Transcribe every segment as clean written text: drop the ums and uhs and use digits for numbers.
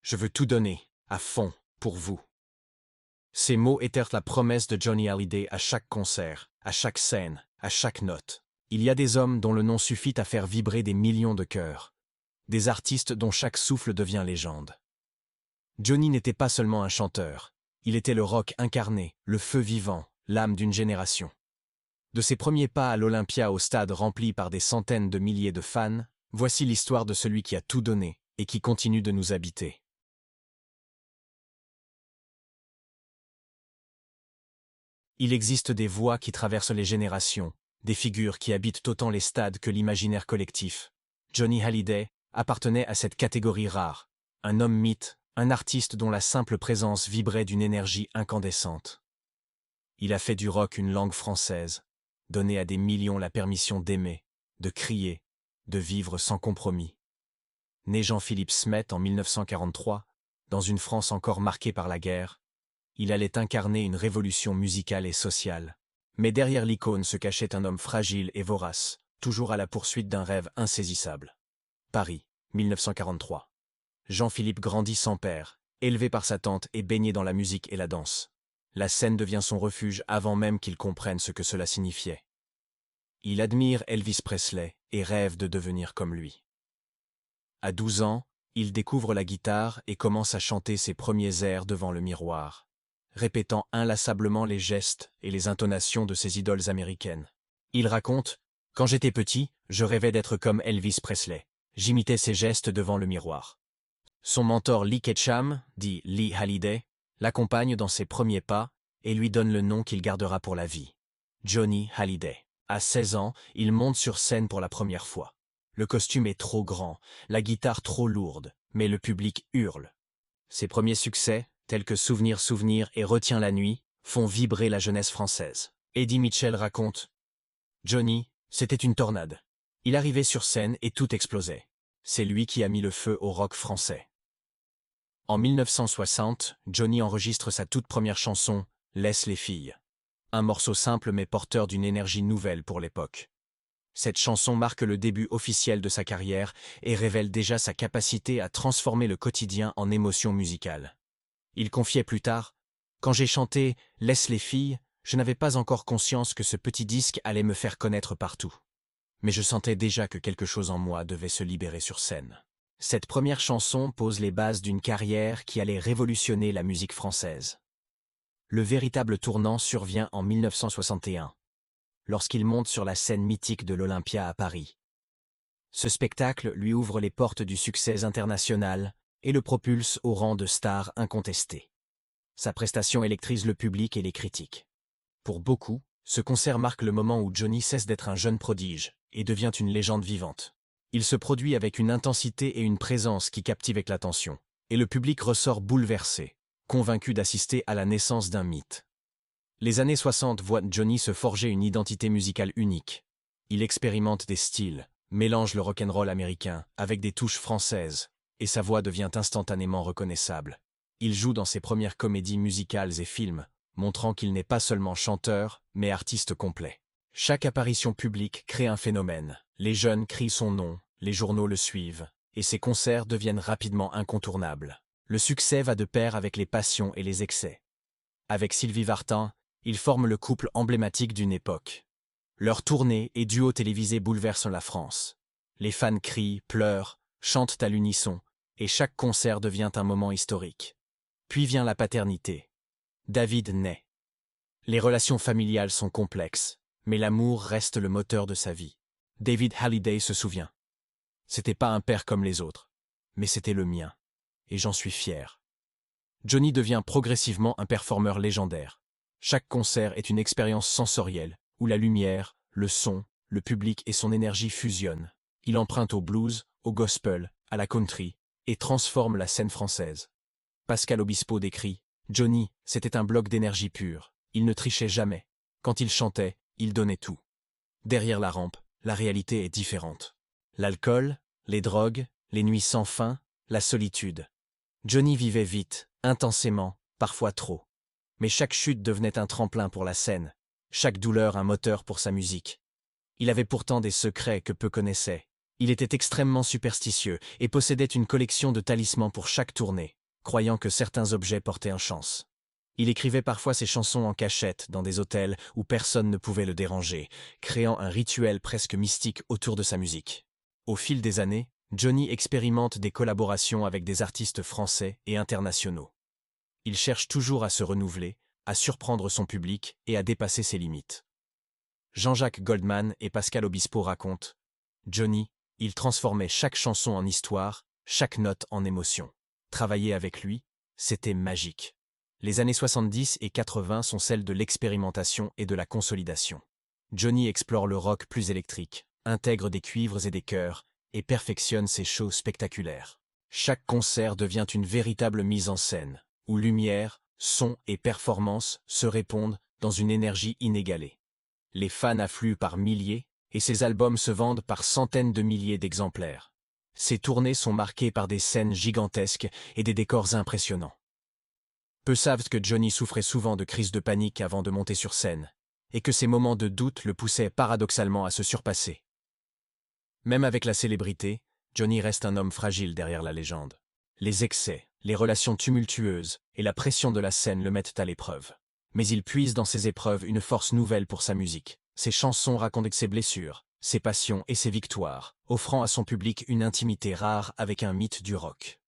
Je veux tout donner, à fond, pour vous. Ces mots étaient la promesse de Johnny Hallyday à chaque concert, à chaque scène, à chaque note. Il y a des hommes dont le nom suffit à faire vibrer des millions de cœurs. Des artistes dont chaque souffle devient légende. Johnny n'était pas seulement un chanteur. Il était le rock incarné, le feu vivant, l'âme d'une génération. De ses premiers pas à l'Olympia au stade rempli par des centaines de milliers de fans, voici l'histoire de celui qui a tout donné et qui continue de nous habiter. Il existe des voix qui traversent les générations, des figures qui habitent autant les stades que l'imaginaire collectif. Johnny Hallyday appartenait à cette catégorie rare, un homme mythe, un artiste dont la simple présence vibrait d'une énergie incandescente. Il a fait du rock une langue française, donné à des millions la permission d'aimer, de crier, de vivre sans compromis. Né Jean-Philippe Smet en 1943, dans une France encore marquée par la guerre, il allait incarner une révolution musicale et sociale. Mais derrière l'icône se cachait un homme fragile et vorace, toujours à la poursuite d'un rêve insaisissable. Paris, 1943. Jean-Philippe grandit sans père, élevé par sa tante et baigné dans la musique et la danse. La scène devient son refuge avant même qu'il comprenne ce que cela signifiait. Il admire Elvis Presley et rêve de devenir comme lui. À 12 ans, il découvre la guitare et commence à chanter ses premiers airs devant le miroir, répétant inlassablement les gestes et les intonations de ses idoles américaines. Il raconte « Quand j'étais petit, je rêvais d'être comme Elvis Presley. J'imitais ses gestes devant le miroir. » Son mentor Lee Ketchum, dit Lee Hallyday, l'accompagne dans ses premiers pas et lui donne le nom qu'il gardera pour la vie. Johnny Hallyday. À 16 ans, il monte sur scène pour la première fois. Le costume est trop grand, la guitare trop lourde, mais le public hurle. Ses premiers succès, tels que Souvenir, Souvenir et Retiens la nuit, font vibrer la jeunesse française. Eddie Mitchell raconte « Johnny, c'était une tornade. Il arrivait sur scène et tout explosait. C'est lui qui a mis le feu au rock français. » En 1960, Johnny enregistre sa toute première chanson, « Laisse les filles ». Un morceau simple mais porteur d'une énergie nouvelle pour l'époque. Cette chanson marque le début officiel de sa carrière et révèle déjà sa capacité à transformer le quotidien en émotion musicale. Il confiait plus tard « Quand j'ai chanté « Laisse les filles », je n'avais pas encore conscience que ce petit disque allait me faire connaître partout. Mais je sentais déjà que quelque chose en moi devait se libérer sur scène. Cette première chanson pose les bases d'une carrière qui allait révolutionner la musique française. Le véritable tournant survient en 1961, lorsqu'il monte sur la scène mythique de l'Olympia à Paris. Ce spectacle lui ouvre les portes du succès international et le propulse au rang de star incontesté. Sa prestation électrise le public et les critiques. Pour beaucoup, ce concert marque le moment où Johnny cesse d'être un jeune prodige et devient une légende vivante. Il se produit avec une intensité et une présence qui captivent l'attention, et le public ressort bouleversé, convaincu d'assister à la naissance d'un mythe. Les années 60 voient Johnny se forger une identité musicale unique. Il expérimente des styles, mélange le rock'n'roll américain avec des touches françaises, et sa voix devient instantanément reconnaissable. Il joue dans ses premières comédies musicales et films, montrant qu'il n'est pas seulement chanteur, mais artiste complet. Chaque apparition publique crée un phénomène. Les jeunes crient son nom, les journaux le suivent, et ses concerts deviennent rapidement incontournables. Le succès va de pair avec les passions et les excès. Avec Sylvie Vartan, ils forment le couple emblématique d'une époque. Leurs tournées et duos télévisés bouleversent la France. Les fans crient, pleurent, chantent à l'unisson, et chaque concert devient un moment historique. Puis vient la paternité. David naît. Les relations familiales sont complexes, mais l'amour reste le moteur de sa vie. David Hallyday se souvient. C'était pas un père comme les autres, mais c'était le mien, et j'en suis fier. Johnny devient progressivement un performeur légendaire. Chaque concert est une expérience sensorielle, où la lumière, le son, le public et son énergie fusionnent. Il emprunte au blues, au gospel, à la country, et transforme la scène française. Pascal Obispo décrit « Johnny, c'était un bloc d'énergie pure. Il ne trichait jamais. Quand il chantait, il donnait tout. » Derrière la rampe, la réalité est différente. L'alcool, les drogues, les nuits sans fin, la solitude. Johnny vivait vite, intensément, parfois trop. Mais chaque chute devenait un tremplin pour la scène, chaque douleur un moteur pour sa musique. Il avait pourtant des secrets que peu connaissaient. Il était extrêmement superstitieux et possédait une collection de talismans pour chaque tournée. croyant que certains objets portaient une chance. Il écrivait parfois ses chansons en cachette dans des hôtels où personne ne pouvait le déranger, créant un rituel presque mystique autour de sa musique. Au fil des années, Johnny expérimente des collaborations avec des artistes français et internationaux. Il cherche toujours à se renouveler, à surprendre son public et à dépasser ses limites. Jean-Jacques Goldman et Pascal Obispo racontent « Johnny, il transformait chaque chanson en histoire, chaque note en émotion. Travailler avec lui, c'était magique. » Les années 70 et 80 sont celles de l'expérimentation et de la consolidation. Johnny explore le rock plus électrique, intègre des cuivres et des chœurs, et perfectionne ses shows spectaculaires. Chaque concert devient une véritable mise en scène, où lumière, son et performance se répondent dans une énergie inégalée. Les fans affluent par milliers, et ses albums se vendent par centaines de milliers d'exemplaires. Ses tournées sont marquées par des scènes gigantesques et des décors impressionnants. Peu savent que Johnny souffrait souvent de crises de panique avant de monter sur scène, et que ces moments de doute le poussaient paradoxalement à se surpasser. Même avec la célébrité, Johnny reste un homme fragile derrière la légende. Les excès, les relations tumultueuses et la pression de la scène le mettent à l'épreuve. Mais il puise dans ces épreuves une force nouvelle pour sa musique. Ses chansons racontent ses blessures, ses passions et ses victoires, offrant à son public une intimité rare avec un mythe du rock.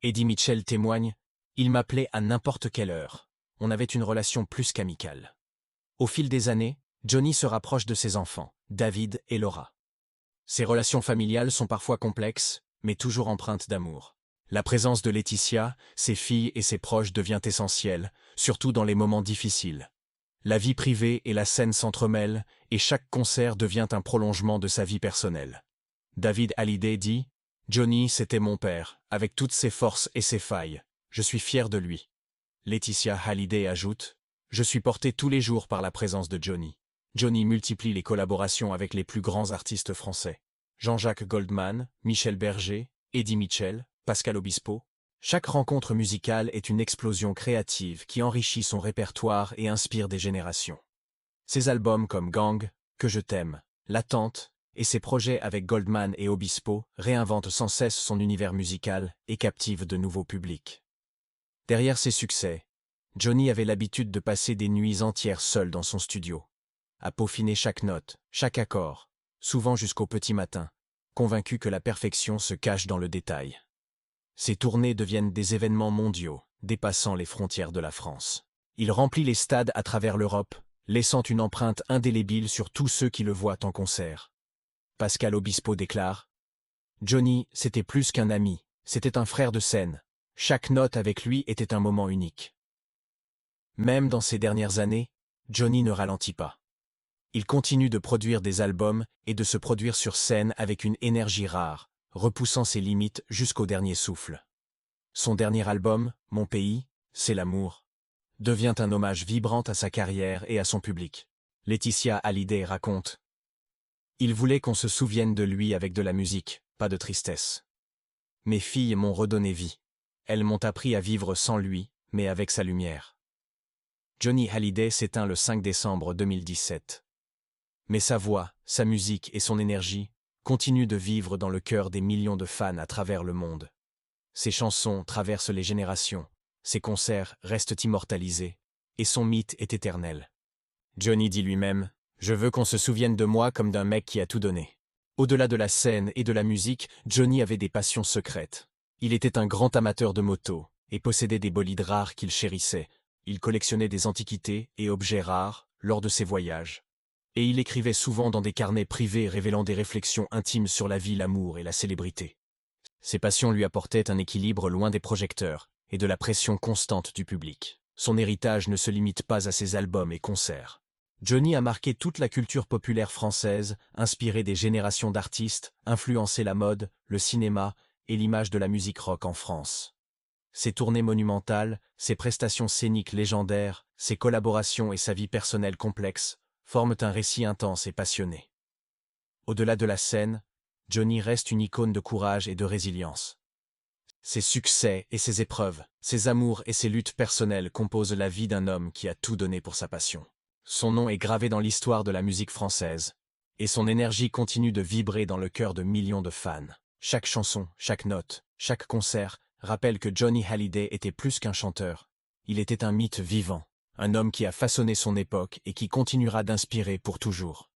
Eddie Mitchell témoigne « Il m'appelait à n'importe quelle heure. On avait une relation plus qu'amicale. » Au fil des années, Johnny se rapproche de ses enfants, David et Laura. Ces relations familiales sont parfois complexes, mais toujours empreintes d'amour. La présence de Laetitia, ses filles et ses proches devient essentielle, surtout dans les moments difficiles. La vie privée et la scène s'entremêlent, et chaque concert devient un prolongement de sa vie personnelle. David Hallyday dit « Johnny, c'était mon père, avec toutes ses forces et ses failles. Je suis fier de lui. » Laetitia Hallyday ajoute « Je suis porté tous les jours par la présence de Johnny. » Johnny multiplie les collaborations avec les plus grands artistes français. Jean-Jacques Goldman, Michel Berger, Eddie Mitchell, Pascal Obispo. Chaque rencontre musicale est une explosion créative qui enrichit son répertoire et inspire des générations. Ses albums comme Gang, Que je t'aime, L'attente et ses projets avec Goldman et Obispo réinventent sans cesse son univers musical et captivent de nouveaux publics. Derrière ses succès, Johnny avait l'habitude de passer des nuits entières seul dans son studio, à peaufiner chaque note, chaque accord, souvent jusqu'au petit matin, convaincu que la perfection se cache dans le détail. Ses tournées deviennent des événements mondiaux, dépassant les frontières de la France. Il remplit les stades à travers l'Europe, laissant une empreinte indélébile sur tous ceux qui le voient en concert. Pascal Obispo déclare « Johnny, c'était plus qu'un ami, c'était un frère de scène. Chaque note avec lui était un moment unique. » Même dans ces dernières années, Johnny ne ralentit pas. Il continue de produire des albums et de se produire sur scène avec une énergie rare, repoussant ses limites jusqu'au dernier souffle. Son dernier album, Mon pays, c'est l'amour, devient un hommage vibrant à sa carrière et à son public. Laetitia Hallyday raconte « Il voulait qu'on se souvienne de lui avec de la musique, pas de tristesse. Mes filles m'ont redonné vie. Elles m'ont appris à vivre sans lui, mais avec sa lumière. » Johnny Hallyday s'éteint le 5 décembre 2017. Mais sa voix, sa musique et son énergie continuent de vivre dans le cœur des millions de fans à travers le monde. Ses chansons traversent les générations, ses concerts restent immortalisés, et son mythe est éternel. Johnny dit lui-même « Je veux qu'on se souvienne de moi comme d'un mec qui a tout donné. » Au-delà de la scène et de la musique, Johnny avait des passions secrètes. Il était un grand amateur de motos et possédait des bolides rares qu'il chérissait. Il collectionnait des antiquités et objets rares lors de ses voyages. Et il écrivait souvent dans des carnets privés révélant des réflexions intimes sur la vie, l'amour et la célébrité. Ses passions lui apportaient un équilibre loin des projecteurs et de la pression constante du public. Son héritage ne se limite pas à ses albums et concerts. Johnny a marqué toute la culture populaire française, inspiré des générations d'artistes, influencé la mode, le cinéma et l'image de la musique rock en France. Ses tournées monumentales, ses prestations scéniques légendaires, ses collaborations et sa vie personnelle complexe forment un récit intense et passionné. Au-delà de la scène, Johnny reste une icône de courage et de résilience. Ses succès et ses épreuves, ses amours et ses luttes personnelles composent la vie d'un homme qui a tout donné pour sa passion. Son nom est gravé dans l'histoire de la musique française, et son énergie continue de vibrer dans le cœur de millions de fans. Chaque chanson, chaque note, chaque concert rappelle que Johnny Hallyday était plus qu'un chanteur. Il était un mythe vivant, un homme qui a façonné son époque et qui continuera d'inspirer pour toujours.